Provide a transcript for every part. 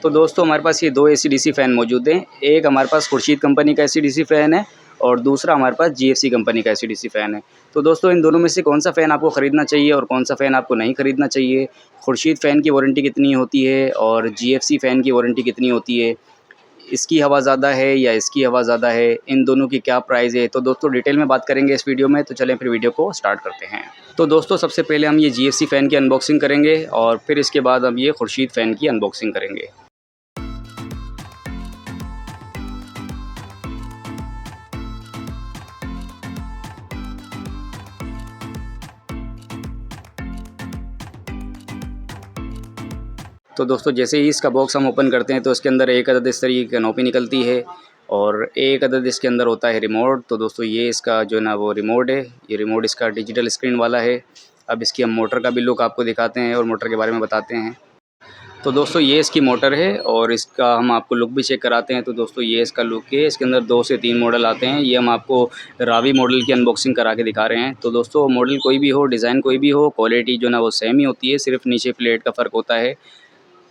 तो दोस्तों हमारे पास ये 2 एसी-डीसी फ़ैन मौजूद हैं। एक हमारे पास खुर्शीद कंपनी का एसी-डीसी फ़ैन है और दूसरा हमारे पास जीएफसी कंपनी का एसी-डीसी फ़ैन है। तो दोस्तों इन दोनों में से कौन-सा फ़ैन आपको ख़रीदना चाहिए और कौन-सा फ़ैन आपको नहीं ख़रीदना चाहिए? खुर्शीद फ़ैन की वारंटी कितनी होती है और जीएफसी फ़ैन की वारंटी कितनी होती है? इसकी हवा ज़्यादा है या इसकी हवा ज़्यादा है? इन दोनों की क्या प्राइस है? तो दोस्तों डिटेल में बात करेंगे इस वीडियो में, तो चलें फिर वीडियो को स्टार्ट करते हैं। तो दोस्तों सबसे पहले हम ये जीएफसी फ़ैन की अनबॉक्सिंग करेंगे और फिर इसके बाद हम ये खुर्शीद फ़ैन की अनबॉक्सिंग करेंगे। तो दोस्तों जैसे ही इसका बॉक्स हम ओपन करते हैं तो इसके अंदर एक अदद इस तरीके की कैनोपी निकलती है और एक अदद इसके अंदर होता है रिमोट। तो दोस्तों ये इसका जो है ना वो रिमोट है, ये रिमोट इसका डिजिटल स्क्रीन वाला है। अब इसकी हम मोटर का भी लुक आपको दिखाते हैं और मोटर के बारे में बताते हैं। तो दोस्तों ये इसकी मोटर है और इसका हम आपको लुक भी चेक कराते हैं। तो दोस्तों ये इसका लुक है, इसके अंदर 2 से 3 मॉडल आते हैं। ये हम आपको रावी मॉडल की अनबॉक्सिंग करा के दिखा रहे हैं। तो दोस्तों मॉडल कोई भी हो, डिज़ाइन कोई भी हो, क्वालिटी जो है ना वो सेम ही होती है, सिर्फ़ नीचे प्लेट का फ़र्क होता है।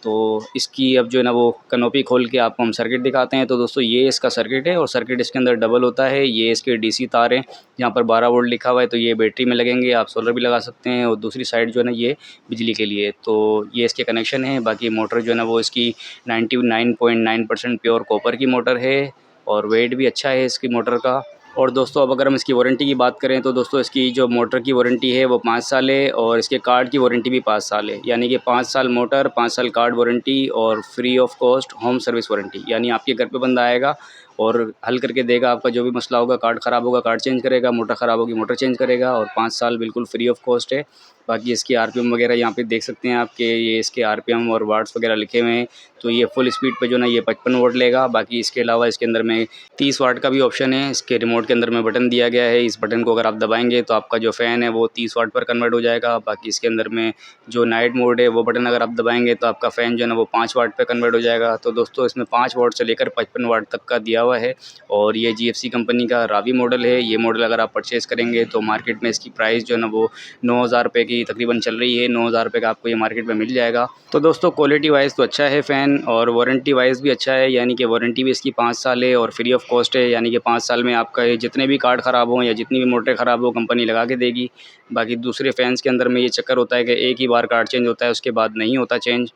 तो इसकी अब जो है ना वो कैनोपी खोल के आपको हम सर्किट दिखाते हैं। तो दोस्तों ये इसका सर्किट है और सर्किट इसके अंदर डबल होता है। ये इसके डीसी तार हैं, यहाँ पर 12 वोल्ट लिखा हुआ है, तो ये बैटरी में लगेंगे, आप सोलर भी लगा सकते हैं और दूसरी साइड जो है ना ये बिजली के लिए। तो ये इसके कनेक्शन है। बाकी मोटर जो है ना वो इसकी 99.9% प्योर कॉपर की मोटर है और वेट भी अच्छा है इसकी मोटर का। और दोस्तों अब अगर हम इसकी वारंटी की बात करें तो दोस्तों इसकी जो मोटर की वारंटी है वो 5 साल है और इसके कार्ड की वारंटी भी 5 साल है। यानी कि 5 साल मोटर, 5 साल कार्ड वारंटी और free of cost home service warranty. यानी आपके घर पे बंदा आएगा और हल करके देगा आपका जो भी मसला होगा। कार्ड ख़राब होगा कार्ड चेंज करेगा, मोटर ख़राब होगी मोटर चेंज करेगा और 5 साल बिल्कुल फ्री ऑफ कॉस्ट है। बाकी इसकी आरपीएम वगैरह यहाँ पे देख सकते हैं आपके, ये इसके आरपीएम और वाट्स वगैरह लिखे हुए हैं। तो ये फुल स्पीड पे जो ना ये 55 वाट लेगा। बाकी इसके अलावा इसके अंदर में 30 वाट का भी ऑप्शन है। इसके रिमोट के अंदर में बटन दिया गया है, इस बटन को अगर आप दबाएंगे तो आपका जो फ़ैन है वो 30 वाट पर कन्वर्ट हो जाएगा। बाकी इसके अंदर में जो नाइट मोड है वो बटन अगर आप दबाएंगे तो आपका फ़ैन जो है ना वो 5 वाट पे कन्वर्ट हो जाएगा। तो दोस्तों इसमें 5 वाट से लेकर 55 वाट तक का दिया हुआ है और ये जीएफसी कंपनी का रावी मॉडल है। ये मॉडल अगर आप परचेज़ करेंगे तो मार्केट में इसकी प्राइस जो है ना वो 9,000 रुपये की तकरीबन चल रही है। 9,000 रुपये का आपको ये मार्केट में मिल जाएगा। तो दोस्तों क्वालिटी वाइज़ तो अच्छा है फ़ैन और वारंटी वाइज़ भी अच्छा है। यानी कि वारंटी भी इसकी 5 साल है और फ्री ऑफ कॉस्ट है। यानी कि 5 साल में आपका ये जितने भी कार्ड ख़राब हों या जितनी भी मोटरें ख़राब हो कंपनी लगा के देगी। बाकी दूसरे फ़ैन्स के अंदर में ये चक्कर होता है कि एक ही बार कार्ड चेंज होता है, उसके बाद नहीं होता चेंज।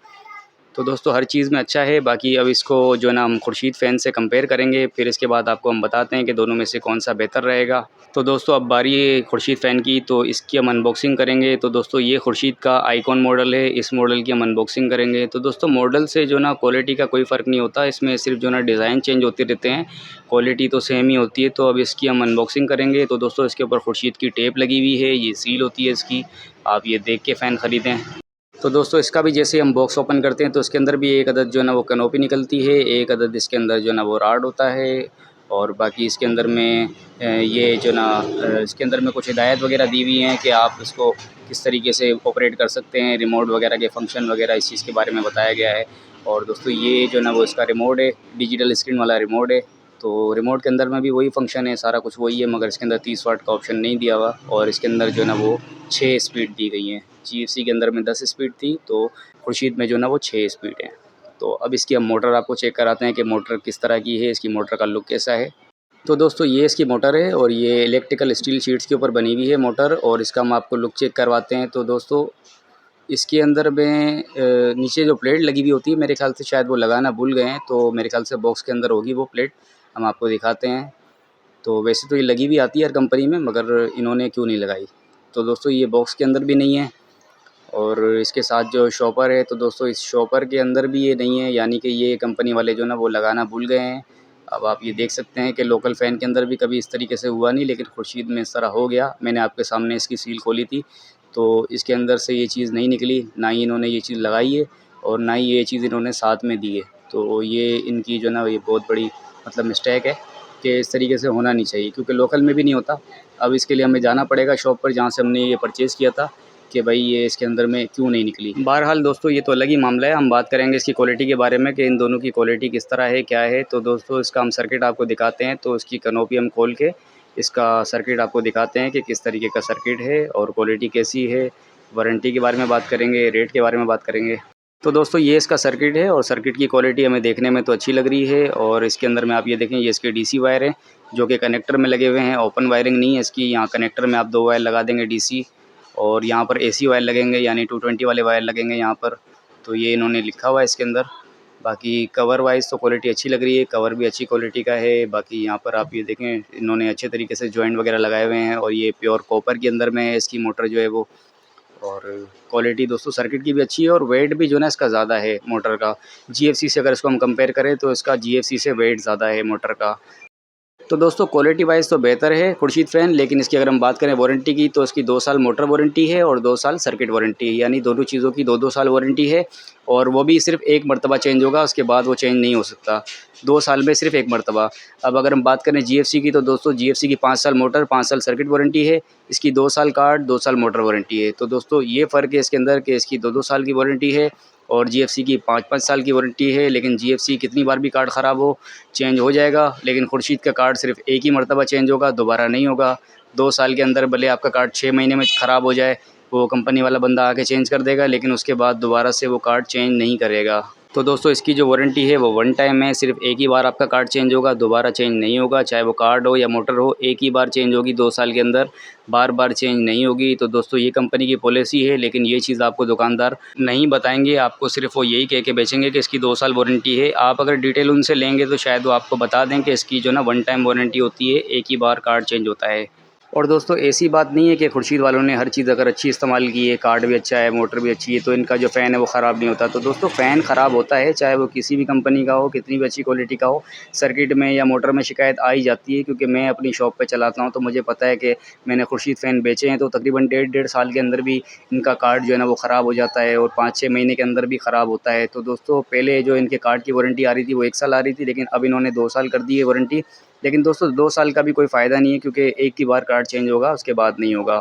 तो दोस्तों हर चीज़ में अच्छा है। बाकी अब इसको जो है ना हम खुर्शीद फ़ैन से कंपेयर करेंगे, फिर इसके बाद आपको हम बताते हैं कि दोनों में से कौन-सा बेहतर रहेगा। तो दोस्तों अब बारी है खुर्शीद फ़ैन की, तो इसकी हम अनबॉक्सिंग करेंगे। तो दोस्तों ये खुर्शीद का आइकॉन मॉडल है, इस मॉडल की हम अनबॉक्सिंग करेंगे। तो दोस्तों मॉडल से जो ना क्वालिटी का कोई फ़र्क नहीं होता, इसमें सिर्फ जो ना डिज़ाइन चेंज होते रहते हैं, क्वालिटी तो सेम ही होती है। तो अब इसकी हम अनबॉक्सिंग करेंगे। तो दोस्तों इसके ऊपर खुर्शीद की टेप लगी हुई है, ये सील होती है इसकी, आप ये देख के फ़ैन ख़रीदें। तो दोस्तों इसका भी जैसे हम बॉक्स ओपन करते हैं तो इसके अंदर भी एक अदद जो है ना वो कैनोपी निकलती है, एक अदद इसके अंदर जो है ना वो राड होता है और बाकी इसके अंदर में ये जो ना इसके अंदर में कुछ हिदायत वगैरह दी हुई हैं कि आप इसको किस तरीके से ऑपरेट कर सकते हैं, रिमोट वगैरह के फंक्शन वगैरह इस चीज़ के बारे में बताया गया है। और दोस्तों ये जो ना वो इसका रिमोट है, डिजिटल स्क्रीन वाला रिमोट है। तो रिमोट के अंदर में भी वही फंक्शन है, सारा कुछ वही है, मगर इसके अंदर 30 वाट का ऑप्शन नहीं दिया हुआ और इसके अंदर जो है ना वो 6 स्पीड दी गई हैं। जीएफसी के अंदर में 10 स्पीड थी, तो खुर्शीद में जो ना वो 6 स्पीड है। तो अब इसकी हम मोटर आपको चेक कराते हैं कि मोटर किस तरह की है, इसकी मोटर का लुक कैसा है। तो दोस्तों ये इसकी मोटर है और ये इलेक्ट्रिकल स्टील शीट्स के ऊपर बनी हुई है मोटर और इसका हम आपको लुक चेक करवाते हैं। तो दोस्तों इसके अंदर में नीचे जो प्लेट लगी हुई होती है, मेरे ख़्याल से शायद वो लगाना भूल गए हैं, तो मेरे ख़्याल से बॉक्स के अंदर होगी वो प्लेट, हम आपको दिखाते हैं। तो वैसे तो ये लगी भी आती है हर कंपनी में, मगर इन्होंने क्यों नहीं लगाई। तो दोस्तों ये बॉक्स के अंदर भी नहीं है और इसके साथ जो शॉपर है, तो दोस्तों इस शॉपर के अंदर भी ये नहीं है। यानी कि ये कंपनी वाले जो ना वो लगाना भूल गए हैं। अब आप ये देख सकते हैं कि लोकल फ़ैन के अंदर भी कभी इस तरीके से हुआ नहीं, लेकिन खुर्शीद में इस तरह हो गया। मैंने आपके सामने इसकी सील खोली थी, तो इसके अंदर से ये चीज़ नहीं निकली, ना ही इन्होंने ये चीज़ लगाई है और ना ही ये चीज़ इन्होंने साथ में दी है। तो ये इनकी जो ना ये बहुत बड़ी मतलब मिस्टेक है कि इस तरीके से होना नहीं चाहिए, क्योंकि लोकल में भी नहीं होता। अब इसके लिए हमें जाना पड़ेगा शॉप पर जहाँ से हमने ये परचेज़ किया था कि भाई ये इसके अंदर में क्यों नहीं निकली। बहरहाल दोस्तों ये तो अलग ही मामला है, हम बात करेंगे इसकी क्वालिटी के बारे में कि इन दोनों की क्वालिटी किस तरह है, क्या है। तो दोस्तों इसका हम सर्किट आपको दिखाते हैं। तो इसकी कैनोपी हम खोल के इसका सर्किट आपको दिखाते हैं कि किस तरीके का सर्किट है और क्वालिटी कैसी है। वारंटी के बारे में बात करेंगे, रेट के बारे में बात करेंगे। तो दोस्तों ये इसका सर्किट है और सर्किट की क्वालिटी हमें देखने में तो अच्छी लग रही है। और इसके अंदर में आप ये देखें, ये इसके डीसी वायर हैं जो कि कनेक्टर में लगे हुए हैं। ओपन वायरिंग नहीं है इसकी, यहाँ कनेक्टर में आप 2 वायर लगा देंगे डीसी, और यहाँ पर एसी वायर लगेंगे, यानी 220 वाले वायर लगेंगे यहाँ पर। तो ये इन्होंने लिखा हुआ है इसके अंदर। बाकी कवर वाइज तो क्वालिटी अच्छी लग रही है, कवर भी अच्छी क्वालिटी का है। बाकी यहाँ पर आप ये देखें, इन्होंने अच्छे तरीके से जॉइंट वगैरह लगाए हुए हैं, और ये प्योर कॉपर के अंदर में है इसकी मोटर जो है वो। और क्वालिटी दोस्तों सर्किट की भी अच्छी है, और वेट भी जो है ना इसका ज़्यादा है मोटर का। जीएफसी से अगर इसको हम कंपेयर करें तो इसका जीएफसी से वेट ज़्यादा है मोटर का। तो दोस्तों क्वालिटी वाइज तो बेहतर है खुर्शीद फ़ैन, लेकिन इसकी अगर हम बात करें वारंटी की तो इसकी 2 साल मोटर वारंटी है और 2 साल सर्किट वारंटी है, यानी दोनों चीज़ों की 2-2 साल वारंटी है। और वो भी सिर्फ एक मरतबा चेंज होगा, उसके बाद वो चेंज नहीं हो सकता। 2 साल में सिर्फ एक मरतबा। अब अगर हम बात करें जीएफसी की तो दोस्तों जीएफसी की 5 साल मोटर 5 साल सर्किट वारंटी है, इसकी 2 साल कार्ड 2 साल मोटर वारंटी है। तो दोस्तों ये फ़र्क है इसके अंदर कि इसकी 2-2 साल की वारंटी है और जीएफसी की 5-5 साल की वारंटी है। लेकिन जीएफसी कितनी बार भी कार्ड ख़राब हो चेंज हो जाएगा, लेकिन खुर्शीद का कार्ड सिर्फ एक ही मरतबा चेंज होगा, दोबारा नहीं होगा। 2 साल के अंदर भले आपका कार्ड 6 महीने में ख़राब हो जाए, वो कंपनी वाला बंदा आके चेंज कर देगा, लेकिन उसके बाद दोबारा से वो कार्ड चेंज नहीं करेगा। तो दोस्तों इसकी जो वारंटी है वो 1 टाइम है, सिर्फ एक ही बार आपका कार्ड चेंज होगा, दोबारा चेंज नहीं होगा। चाहे वो कार्ड हो या मोटर हो, एक ही बार चेंज होगी 2 साल के अंदर, बार बार चेंज नहीं होगी। तो दोस्तों ये कंपनी की पॉलिसी है, लेकिन ये चीज़ आपको दुकानदार नहीं बताएंगे, आपको सिर्फ वो यही कह के बेचेंगे कि इसकी 2 साल वारंटी है। आप अगर डिटेल उनसे लेंगे तो शायद वो आपको बता दें कि इसकी जो ना 1 टाइम वारंटी होती है, एक ही बार कार्ड चेंज होता है। और दोस्तों ऐसी बात नहीं है कि खुर्शीद वालों ने हर चीज़ अगर अच्छी इस्तेमाल की है, कार्ड भी अच्छा है, मोटर भी अच्छी है, तो इनका जो फ़ैन है वो ख़राब नहीं होता। तो दोस्तों फ़ैन ख़राब होता है, चाहे वो किसी भी कंपनी का हो, कितनी भी अच्छी क्वालिटी का हो, सर्किट में या मोटर में शिकायत आ ही जाती है। क्योंकि मैं अपनी शॉप पे चलाता हूँ तो मुझे पता है कि मैंने खुर्शीद फ़ैन बेचे हैं, तो तकरीबन 1.5 साल के अंदर भी इनका कार्ड जो है ना वो ख़राब हो जाता है, और 5-6 महीने के अंदर भी ख़राब होता है। तो दोस्तों पहले जो इनके कार्ड की वारंटी आ रही थी वो 1 साल आ रही थी, लेकिन अब इन्होंने 2 साल कर दी है वारंटी। लेकिन दोस्तों 2 साल का भी कोई फ़ायदा नहीं है, क्योंकि एक ही बार कार्ड चेंज होगा, उसके बाद नहीं होगा।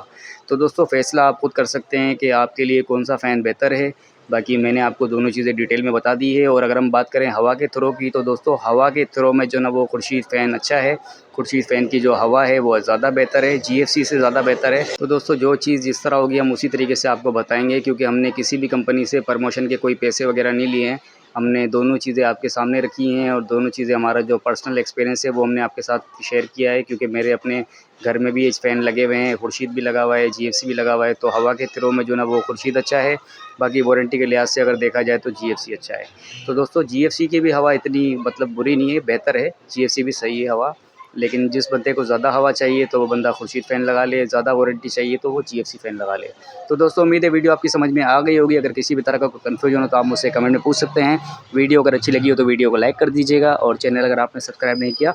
तो दोस्तों फ़ैसला आप खुद कर सकते हैं कि आपके लिए कौन-सा फ़ैन बेहतर है। बाकी मैंने आपको दोनों चीज़ें डिटेल में बता दी है। और अगर हम बात करें हवा के थ्रो की, तो दोस्तों हवा के थ्रो में जो ना वो खुर्शीद फ़ैन अच्छा है। खुर्शीद फ़ैन की जो हवा है वो ज़्यादा बेहतर है, जीएफसी से ज़्यादा बेहतर है। तो दोस्तों जो चीज़ जिस तरह होगी हम उसी तरीके से आपको बताएँगे, क्योंकि हमने किसी भी कंपनी से प्रमोशन के कोई पैसे वगैरह नहीं लिए हैं। हमने दोनों चीज़ें आपके सामने रखी हैं, और दोनों चीज़ें हमारा जो पर्सनल एक्सपीरियंस है वो हमने आपके साथ शेयर किया है। क्योंकि मेरे अपने घर में भी ये फ़ैन लगे हुए हैं, खुर्शीद भी लगा हुआ है, जीएफसी भी लगा हुआ है। तो हवा के थ्रो में जो ना वो खुर्शीद अच्छा है, बाकी वारंटी के लिहाज से अगर देखा जाए तो जीएफसी अच्छा है। तो दोस्तों जीएफसी की भी हवा इतनी मतलब बुरी नहीं है, बेहतर है, जीएफसी भी सही है हवा। लेकिन जिस बंदे को ज़्यादा हवा चाहिए तो वो बंदा खुर्शीद फ़ैन लगा ले, ज़्यादा वारंटी चाहिए तो वो जीएफसी फ़ैन लगा ले। तो दोस्तों उम्मीद है वीडियो आपकी समझ में आ गई होगी। अगर किसी भी तरह का कोई कन्फ्यूजन हो तो आप मुझसे कमेंट में पूछ सकते हैं। वीडियो अगर अच्छी लगी हो तो वीडियो को लाइक कर दीजिएगा, और चैनल अगर आपने सब्सक्राइब नहीं किया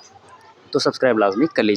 तो सब्सक्राइब लाज़मी कर लीजिए।